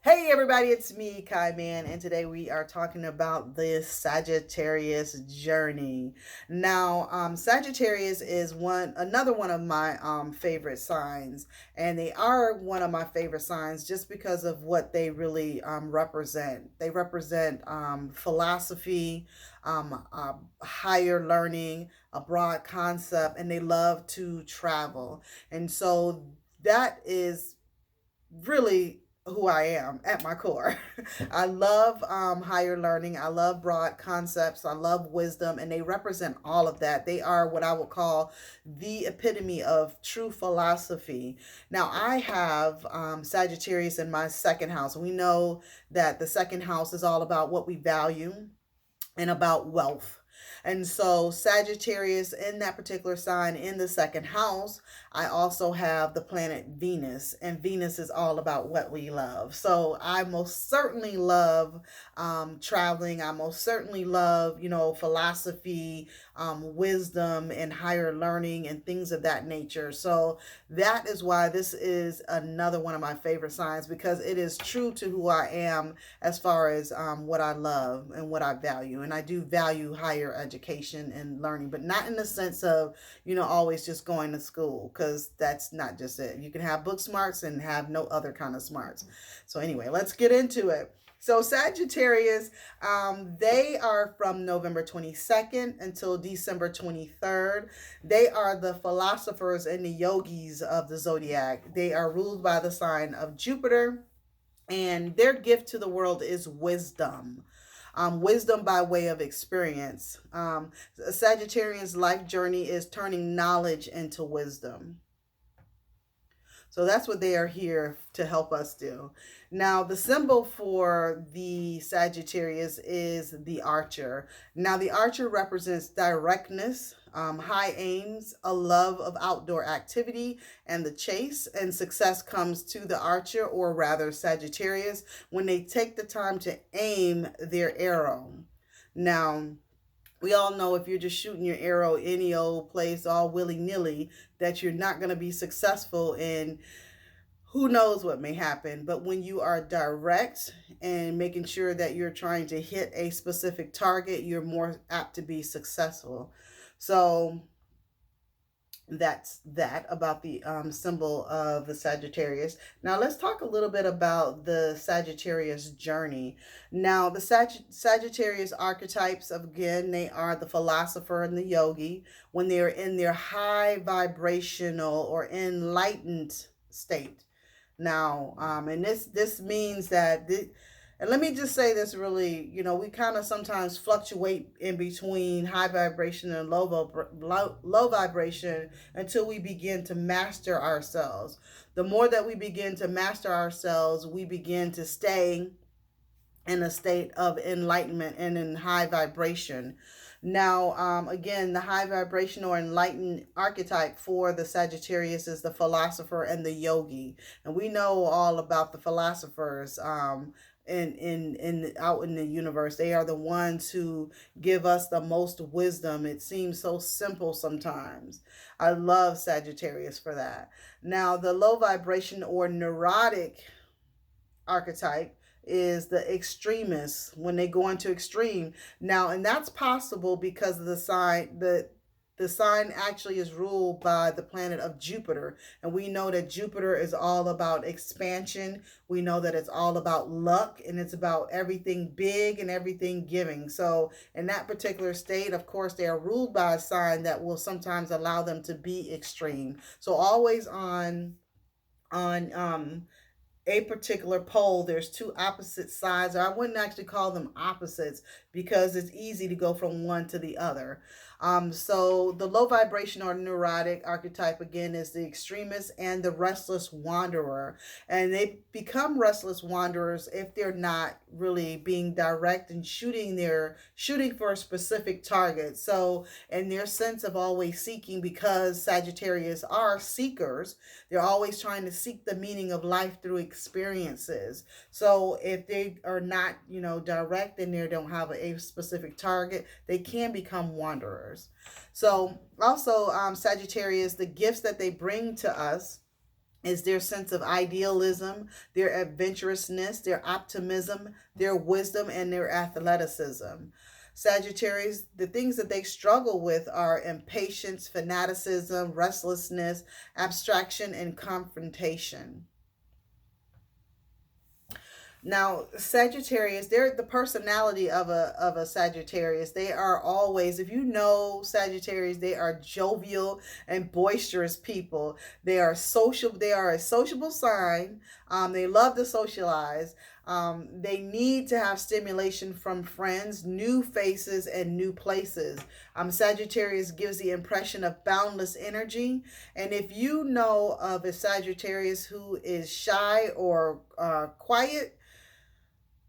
Hey everybody, it's me, Kai Man, and today we are talking about this Sagittarius journey. Now, Sagittarius is another one of my favorite signs, and they are one of my favorite signs just because of what they really represent. They represent philosophy, higher learning, a broad concept, and they love to travel. And so that is really who I am at my core. I love higher learning. I love broad concepts. I love wisdom, and they represent all of that. They are what I would call the epitome of true philosophy. Now, I have Sagittarius in my second house. We know that the second house is all about what we value and about wealth. And so, Sagittarius in that particular sign in the second house, I also have the planet Venus, and Venus is all about what we love. So, I most certainly love traveling. I most certainly love, philosophy, wisdom, and higher learning, and things of that nature. So, that is why this is another one of my favorite signs because it is true to who I am as far as what I love and what I value. And I do value higher education and learning, but not in the sense of, always just going to school, because that's not just it. You can have book smarts and have no other kind of smarts. So, anyway, let's get into it. So Sagittarius, they are from November 22nd until December 23rd. They are the philosophers and the yogis of the zodiac. They are ruled by the sign of Jupiter, and their gift to the world is wisdom. Wisdom by way of experience. A Sagittarian's life journey is turning knowledge into wisdom. So that's what they are here to help us do. Now, the symbol for the Sagittarius is the archer. Now, the archer represents directness, high aims, a love of outdoor activity, and the chase. And success comes to the archer, or rather Sagittarius, when they take the time to aim their arrow. Now, we all know if you're just shooting your arrow any old place, all willy nilly, that you're not going to be successful in who knows what may happen. But when you are direct and making sure that you're trying to hit a specific target, you're more apt to be successful. So that's that about the symbol of the Sagittarius. Now let's talk a little bit about the Sagittarius journey. Now the Sagittarius archetypes, again, they are the philosopher and the yogi when they're in their high vibrational or enlightened state. Now, and this means that and let me just say this really, we kind of sometimes fluctuate in between high vibration and low vibration until we begin to master ourselves. The more that we begin to master ourselves, we begin to stay in a state of enlightenment and in high vibration. Now, again, the high vibration or enlightened archetype for the Sagittarius is the philosopher and the yogi, and we know all about the philosophers. In out in the universe, they are the ones who give us the most wisdom. It seems so simple sometimes. I love Sagittarius for that. Now, the low vibration or neurotic archetype is the extremists when they go into extreme. Now, and that's possible because of the sign actually is ruled by the planet of Jupiter. And we know that Jupiter is all about expansion. We know that it's all about luck, and it's about everything big and everything giving. So in that particular state, of course, they are ruled by a sign that will sometimes allow them to be extreme. So always on a particular pole, there's two opposite sides, or I wouldn't actually call them opposites because it's easy to go from one to the other. So the low vibration or neurotic archetype again is the extremist and the restless wanderer, and they become restless wanderers if they're not really being direct and shooting for a specific target. So in their sense of always seeking, because Sagittarius are seekers, they're always trying to seek the meaning of life through experiences. So if they are not, direct and they don't have a specific target, they can become wanderers. So also, Sagittarius, the gifts that they bring to us is their sense of idealism, their adventurousness, their optimism, their wisdom, and their athleticism. Sagittarius, the things that they struggle with are impatience, fanaticism, restlessness, abstraction, and confrontation. Now, Sagittarius, they're the personality of a Sagittarius. They are always, if you know Sagittarius, they are jovial and boisterous people. They are social. They are a sociable sign. They love to socialize. They need to have stimulation from friends, new faces, and new places. Sagittarius gives the impression of boundless energy. And if you know of a Sagittarius who is shy or quiet,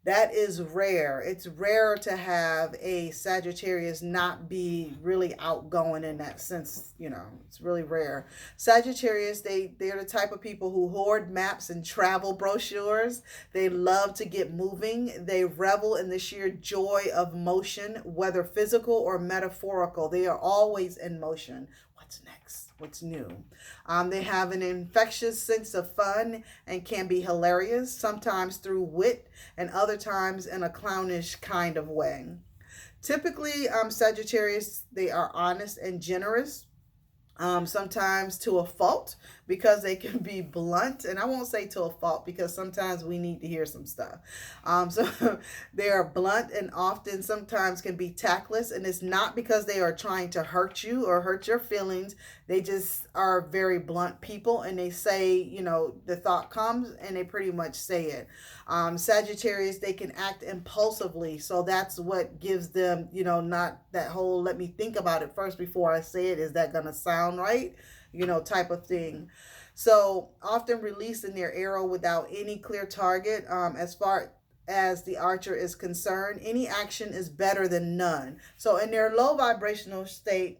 that is rare. It's rare to have a Sagittarius not be really outgoing in that sense. It's really rare. Sagittarius, they're the type of people who hoard maps and travel brochures. They love to get moving. They revel in the sheer joy of motion, whether physical or metaphorical. They are always in motion. What's next? What's new? They have an infectious sense of fun and can be hilarious, sometimes through wit and other times in a clownish kind of way. Typically, Sagittarius, they are honest and generous, sometimes to a fault because they can be blunt. And I won't say to a fault because sometimes we need to hear some stuff. So they are blunt and often sometimes can be tactless. And it's not because they are trying to hurt you or hurt your feelings. They just are very blunt people and they say, the thought comes and they pretty much say it. Sagittarius, they can act impulsively. So that's what gives them, not that whole let me think about it first before I say it. Is that going to sound right? Type of thing. So often releasing their arrow without any clear target. As far as the archer is concerned, any action is better than none. So in their low vibrational state,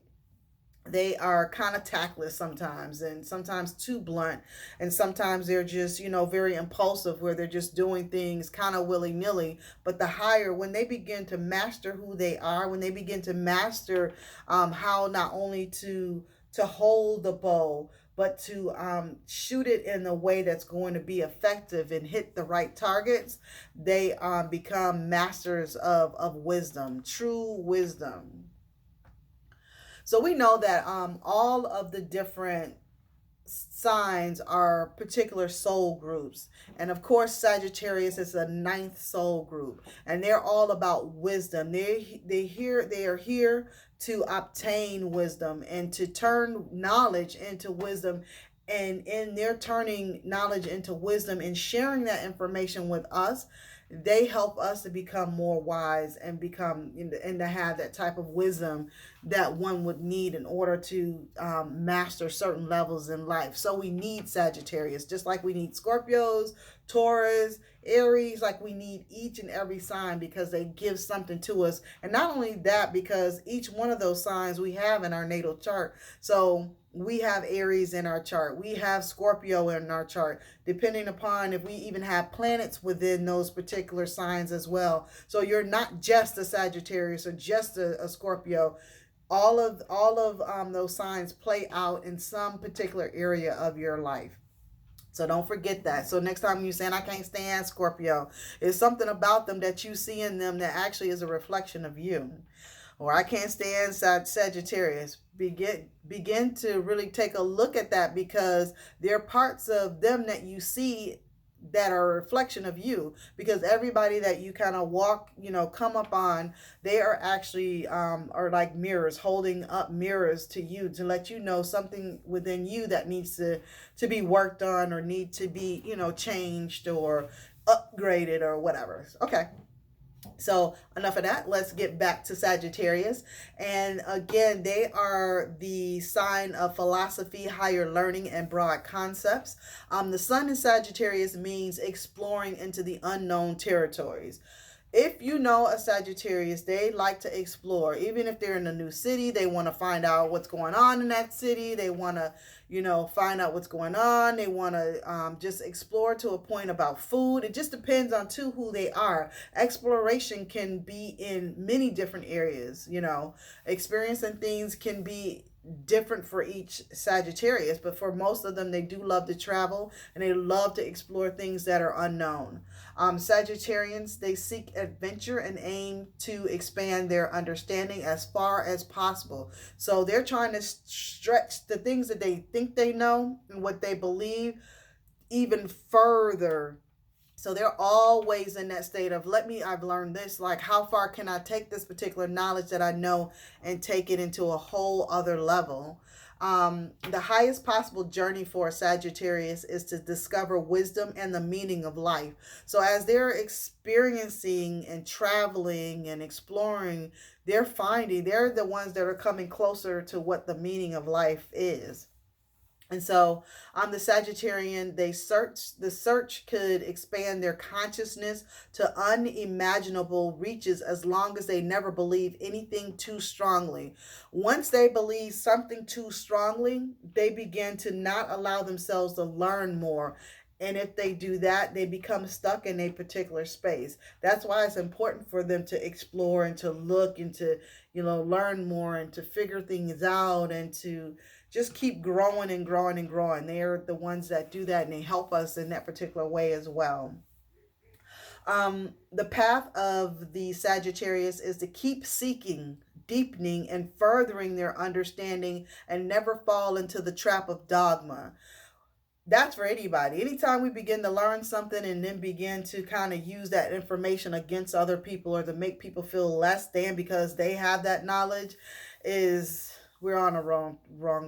they are kind of tactless sometimes and sometimes too blunt, and sometimes they're just very impulsive where they're just doing things kind of willy-nilly. But the higher, when they begin to master who they are, when they begin to master how not only to hold the bow but to shoot it in a way that's going to be effective and hit the right targets, they become masters of wisdom, true wisdom. So we know that all of the different signs are particular soul groups. And of course, Sagittarius is a ninth soul group. And they're all about wisdom. They are here to obtain wisdom and to turn knowledge into wisdom. And in their turning knowledge into wisdom and sharing that information with us, they help us to become more wise and and to have that type of wisdom that one would need in order to master certain levels in life. So we need Sagittarius, just like we need Scorpios, Taurus, Aries, like we need each and every sign because they give something to us. And not only that, because each one of those signs we have in our natal chart. So we have Aries in our chart. We have Scorpio in our chart, depending upon if we even have planets within those particular signs as well. So you're not just a Sagittarius or just a Scorpio. All of those signs play out in some particular area of your life. So don't forget that. So next time you're saying, I can't stand Scorpio, it's something about them that you see in them that actually is a reflection of you. Or I can't stand Sagittarius. Begin to really take a look at that, because there are parts of them that you see that are a reflection of you, because everybody that you kind of come up on, they are actually are like mirrors, holding up mirrors to you to let you know something within you that needs to be worked on or need to be changed or upgraded or whatever. Okay. So enough of that. Let's get back to Sagittarius. And again, they are the sign of philosophy, higher learning, and broad concepts. The sun in Sagittarius means exploring into the unknown territories. If you know a Sagittarius, they like to explore. Even if they're in a new city, they want to find out what's going on in that city. They want to, find out what's going on. They want to just explore to a point about food. It just depends on who they are. Exploration can be in many different areas. Experiencing things can be different for each Sagittarius, but for most of them, they do love to travel and they love to explore things that are unknown. Sagittarians, they seek adventure and aim to expand their understanding as far as possible. So they're trying to stretch the things that they think they know and what they believe even further. So they're always in that state of, I've learned this, like how far can I take this particular knowledge that I know and take it into a whole other level. The highest possible journey for a Sagittarius is to discover wisdom and the meaning of life. So as they're experiencing and traveling and exploring, they're the ones that are coming closer to what the meaning of life is. And so on the Sagittarian, the search could expand their consciousness to unimaginable reaches as long as they never believe anything too strongly. Once they believe something too strongly, they begin to not allow themselves to learn more. And if they do that, they become stuck in a particular space. That's why it's important for them to explore and to look and to, learn more and to figure things out and to just keep growing and growing and growing. They're the ones that do that and they help us in that particular way as well. The path of the Sagittarius is to keep seeking, deepening, and furthering their understanding and never fall into the trap of dogma. That's for anybody. Anytime we begin to learn something and then begin to kind of use that information against other people or to make people feel less than because they have that knowledge, is we're on a wrong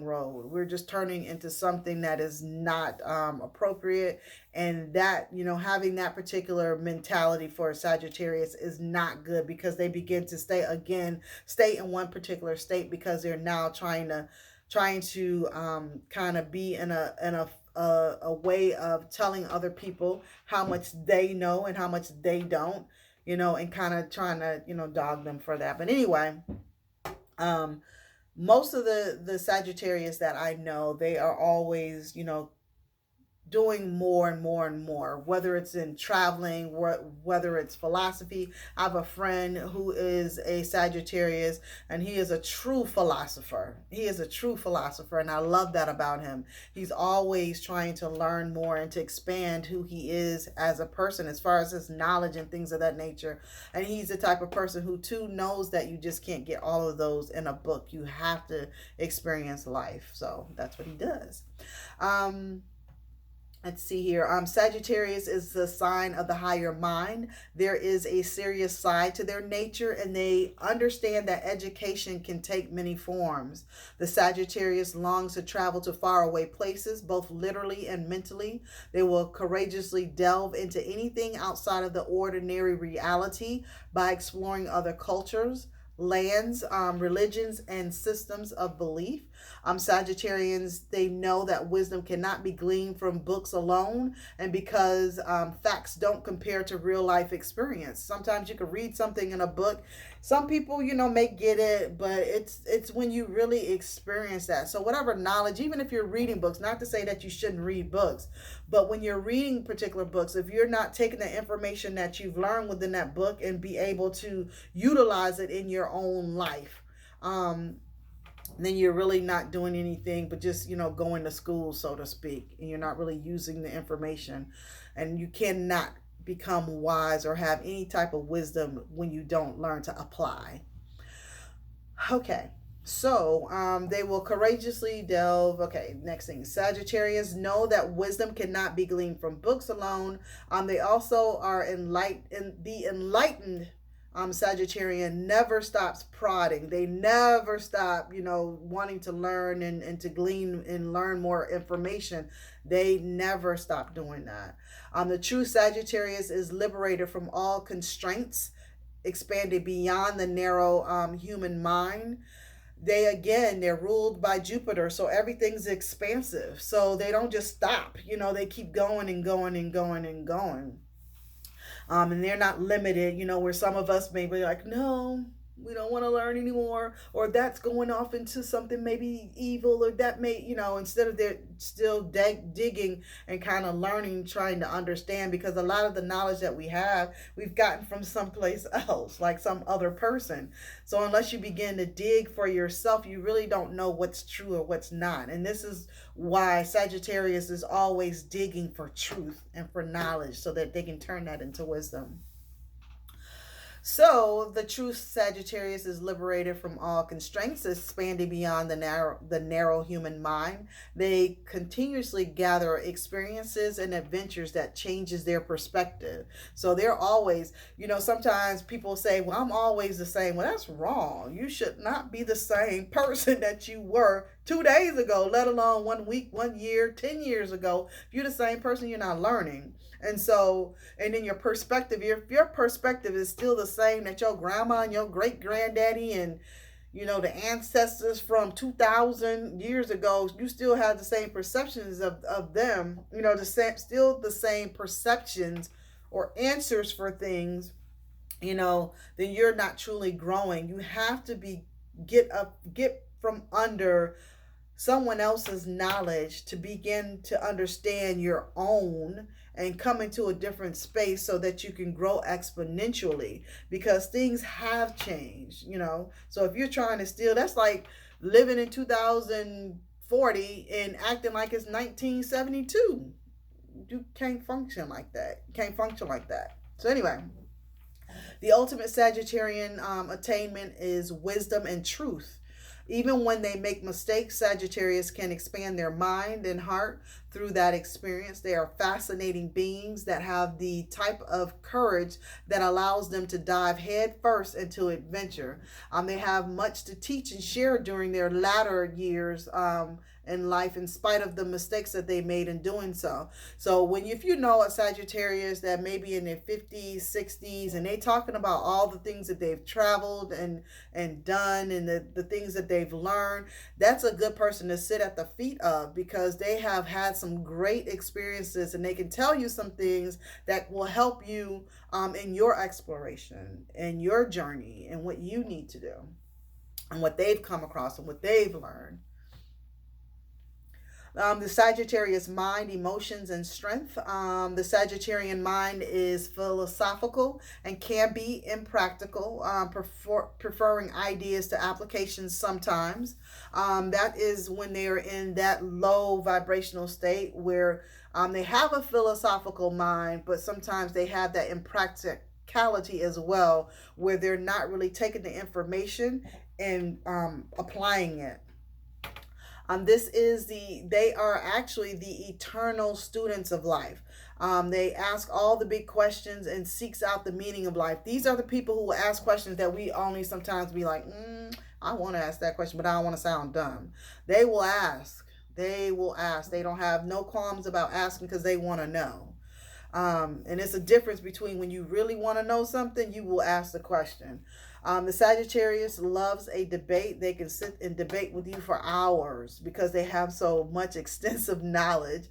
road. We're just turning into something that is not appropriate, and that, having that particular mentality for a Sagittarius is not good, because they begin to stay in one particular state because they're now trying to kind of be in a way of telling other people how much they know and how much they don't, and kind of trying to, dog them for that. But anyway, most of the Sagittarius that I know, they are always, doing more and more and more, whether it's in traveling, whether it's philosophy. I have a friend who is a Sagittarius, and he is a true philosopher. He is a true philosopher, and I love that about him. He's always trying to learn more and to expand who he is as a person as far as his knowledge and things of that nature. And he's the type of person who too knows that you just can't get all of those in a book. You have to experience life. So that's what he does. Let's see here. Sagittarius is the sign of the higher mind. There is a serious side to their nature, and they understand that education can take many forms. The Sagittarius longs to travel to faraway places, both literally and mentally. They will courageously delve into anything outside of the ordinary reality by exploring other cultures, lands, religions, and systems of belief. Sagittarians, they know that wisdom cannot be gleaned from books alone, and because facts don't compare to real life experience. Sometimes you can read something in a book. Some people, may get it, but it's when you really experience that. So whatever knowledge, even if you're reading books, not to say that you shouldn't read books, but when you're reading particular books, if you're not taking the information that you've learned within that book and be able to utilize it in your own life, then you're really not doing anything but just, going to school, so to speak, and you're not really using the information, and you cannot become wise or have any type of wisdom when you don't learn to apply. Okay. So they will courageously delve. Okay, next thing. Sagittarius know that wisdom cannot be gleaned from books alone. They also are enlightened. The enlightened Sagittarian never stops prodding. They never stop, wanting to learn and to glean and learn more information. They never stop doing that. The true Sagittarius is liberated from all constraints, expanded beyond the narrow human mind. They're ruled by Jupiter, so everything's expansive. So they don't just stop, they keep going and going and going and going. And they're not limited, where some of us may be like, no, We don't want to learn anymore, or that's going off into something maybe evil, or that may, instead of they're still digging and kind of learning, trying to understand, because a lot of the knowledge that we have, we've gotten from someplace else, like some other person. So unless you begin to dig for yourself, you really don't know what's true or what's not. And this is why Sagittarius is always digging for truth and for knowledge so that they can turn that into wisdom. So the true Sagittarius is liberated from all constraints, expanding beyond the narrow human mind. They continuously gather experiences and adventures that changes their perspective. So they're always, sometimes people say, "Well, I'm always the same." Well, that's wrong. You should not be the same person that you were 2 days ago, let alone 1 week, 1 year, 10 years ago. If you're the same person, you're not learning. And so, and then your perspective, if your perspective is still the same that your grandma and your great granddaddy and the ancestors from 2,000 years ago, you still have the same perceptions of them, still the same perceptions or answers for things, then you're not truly growing. You have to get from under someone else's knowledge to begin to understand your own and come into a different space so that you can grow exponentially, because things have changed. So if you're trying to steal, that's like living in 2040 and acting like it's 1972. You can't function like that. You can't function like that. So anyway, the ultimate Sagittarian attainment is wisdom and truth. Even when they make mistakes, Sagittarius can expand their mind and heart through that experience. They are fascinating beings that have the type of courage that allows them to dive head first into adventure. They have much to teach and share during their latter years in life, in spite of the mistakes that they made in doing so. So if you know a Sagittarius that maybe in their 50s, 60s, and they talking about all the things that they've traveled and done, and the things that they've learned, that's a good person to sit at the feet of, because they have had some great experiences and they can tell you some things that will help you in your exploration and your journey and what you need to do and what they've come across and what they've learned. The Sagittarius mind, emotions, and strength. The Sagittarian mind is philosophical and can be impractical, preferring ideas to applications sometimes. That is when they are in that low vibrational state where they have a philosophical mind, but sometimes they have that impracticality as well, where they're not really taking the information and applying it. They are actually the eternal students of life. They ask all the big questions and seeks out the meaning of life. These are the people who will ask questions that we only sometimes be like, I want to ask that question, but I don't want to sound dumb. They will ask. They will ask. They don't have no qualms about asking because they want to know. And it's a difference between when you really want to know something, you will ask the question. The Sagittarius loves a debate. They can sit and debate with you for hours because they have so much extensive knowledge.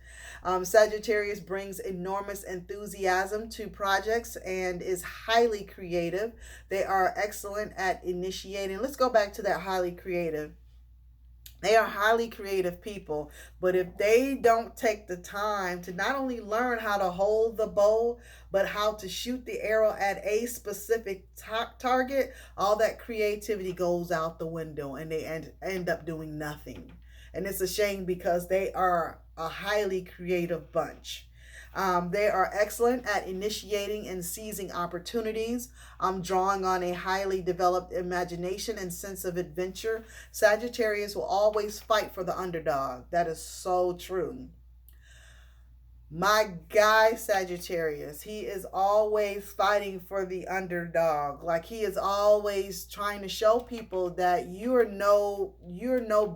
Sagittarius brings enormous enthusiasm to projects and is highly creative. They are excellent at initiating. Let's go back to that highly creative. They are highly creative people, but if they don't take the time to not only learn how to hold the bow, but how to shoot the arrow at a specific target, all that creativity goes out the window and they end up doing nothing. And it's a shame because they are a highly creative bunch. They are excellent at initiating and seizing opportunities, drawing on a highly developed imagination and sense of adventure. Sagittarius will always fight for the underdog. That is so true. My guy Sagittarius, he is always fighting for the underdog. Like he is always trying to show people that you're no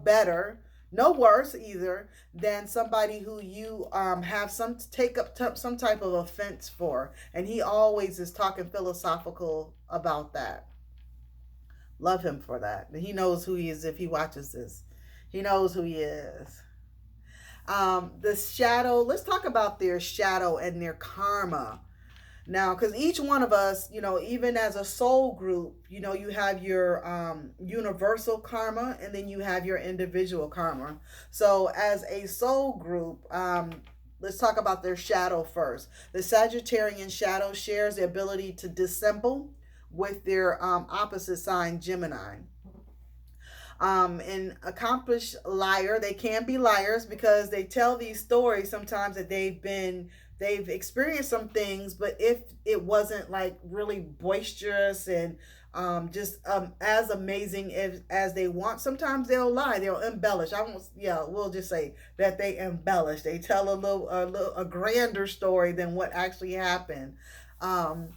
better, no worse either than somebody who you have some take up some type of offense for, and he always is talking philosophical about that. Love him for that. He knows who he is. If he watches this, he knows who he is. The shadow, let's talk about their shadow and their karma. Now, because each one of us, even as a soul group, you have your universal karma, and then you have your individual karma. So, as a soul group, let's talk about their shadow first. The Sagittarian shadow shares the ability to dissemble with their opposite sign, Gemini. An accomplished liar. They can be liars because they tell these stories sometimes that they've experienced some things, but if it wasn't like really boisterous and just as amazing as they want, sometimes they'll lie, they'll embellish. I won't, yeah, we'll just say that they embellish. They tell a grander story than what actually happened. Um,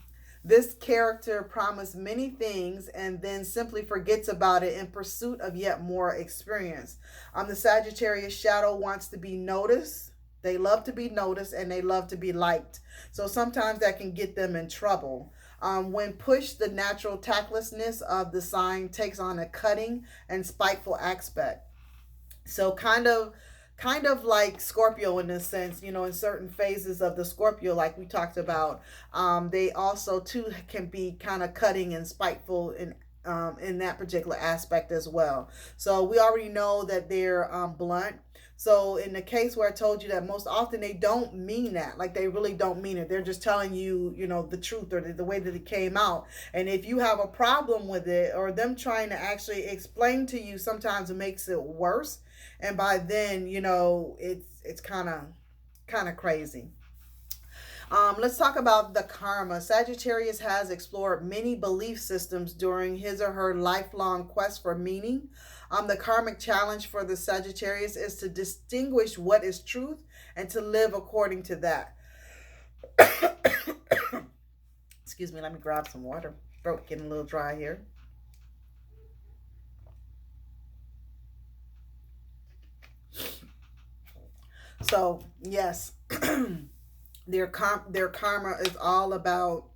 this character promised many things and then simply forgets about it in pursuit of yet more experience. The Sagittarius shadow wants to be noticed. They love to be noticed and they love to be liked. So sometimes that can get them in trouble. When pushed, the natural tactlessness of the sign takes on a cutting and spiteful aspect. So kind of like Scorpio in this sense, in certain phases of the Scorpio, like we talked about, they also too can be kind of cutting and spiteful in that particular aspect as well. So we already know that they're blunt. So in the case where I told you that most often they don't mean that, like they really don't mean it. They're just telling you, the truth or the way that it came out. And if you have a problem with it or them trying to actually explain to you, sometimes it makes it worse. And by then, it's kind of crazy. Let's talk about the karma. Sagittarius has explored many belief systems during his or her lifelong quest for meaning. The karmic challenge for the Sagittarius is to distinguish what is truth and to live according to that. Excuse me, let me grab some water. Throat getting a little dry here. So, yes, their karma is all about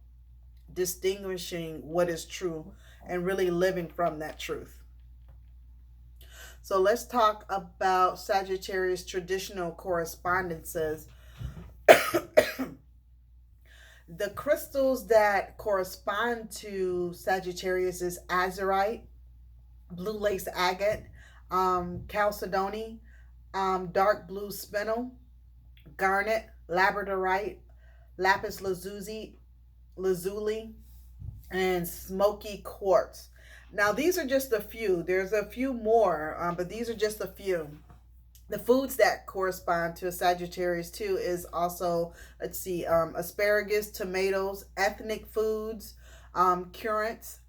distinguishing what is true and really living from that truth. So let's talk about Sagittarius traditional correspondences. The crystals that correspond to Sagittarius is azurite, blue lace agate, chalcedony, dark blue spinel, garnet, labradorite, lapis lazuli, and smoky quartz. Now, these are just a few. There's a few more, but these are just a few. The foods that correspond to a Sagittarius too is also, let's see, asparagus, tomatoes, ethnic foods, currants,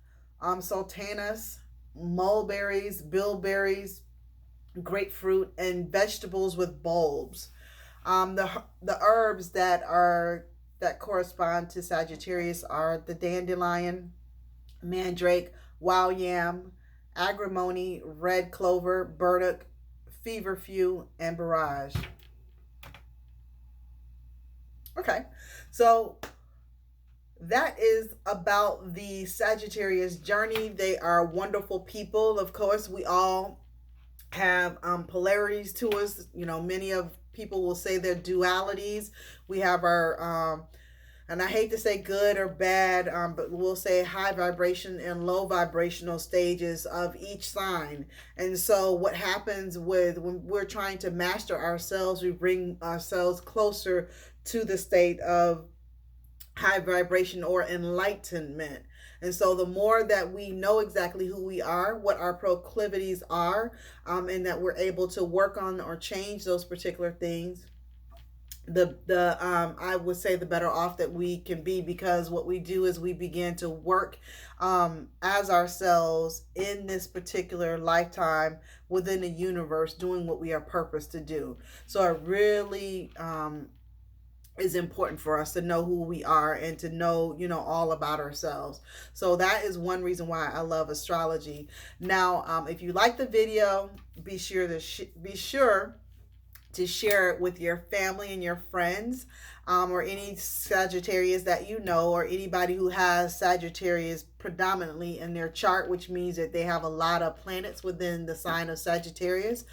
sultanas, mulberries, bilberries, grapefruit, and vegetables with bulbs. The herbs that correspond to Sagittarius are the dandelion, mandrake, wild yam, agrimony, red clover, burdock, feverfew, and borage. Okay, so that is about the Sagittarius journey. They are wonderful people. Of course, we all have polarities to us. Many of people will say they're dualities. We have our and I hate to say good or bad, but we'll say high vibration and low vibrational stages of each sign. And so what happens when we're trying to master ourselves, we bring ourselves closer to the state of high vibration or enlightenment. And so the more that we know exactly who we are, what our proclivities are, and that we're able to work on or change those particular things, the I would say the better off that we can be, because what we do is we begin to work as ourselves in this particular lifetime within the universe, doing what we are purposed to do. So it really is important for us to know who we are and to know, all about ourselves. So that is one reason why I love astrology. Now, if you like the video, be sure to share it with your family and your friends, or any Sagittarius that you know, or anybody who has Sagittarius predominantly in their chart, which means that they have a lot of planets within the sign of Sagittarius.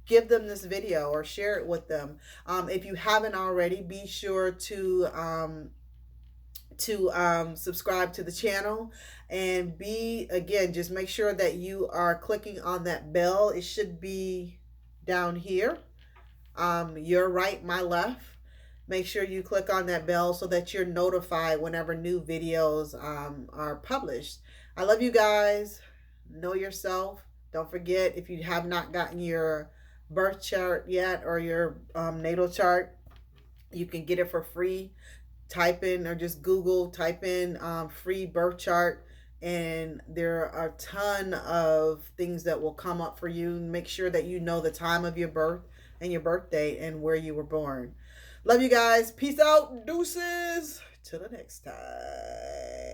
Give them this video or share it with them. If you haven't already, be sure to to subscribe to the channel, and just make sure that you are clicking on that bell. It should be down here, your right, my left. Make sure you click on that bell so that you're notified whenever new videos are published. I love you guys. Know yourself. Don't forget, if you have not gotten your birth chart yet, or your natal chart, you can get it for free. Type in, or just Google, type in free birth chart, and there are a ton of things that will come up for you. Make sure that you know the time of your birth and your birth date and where you were born. Love you guys. Peace out. Deuces. Till the next time.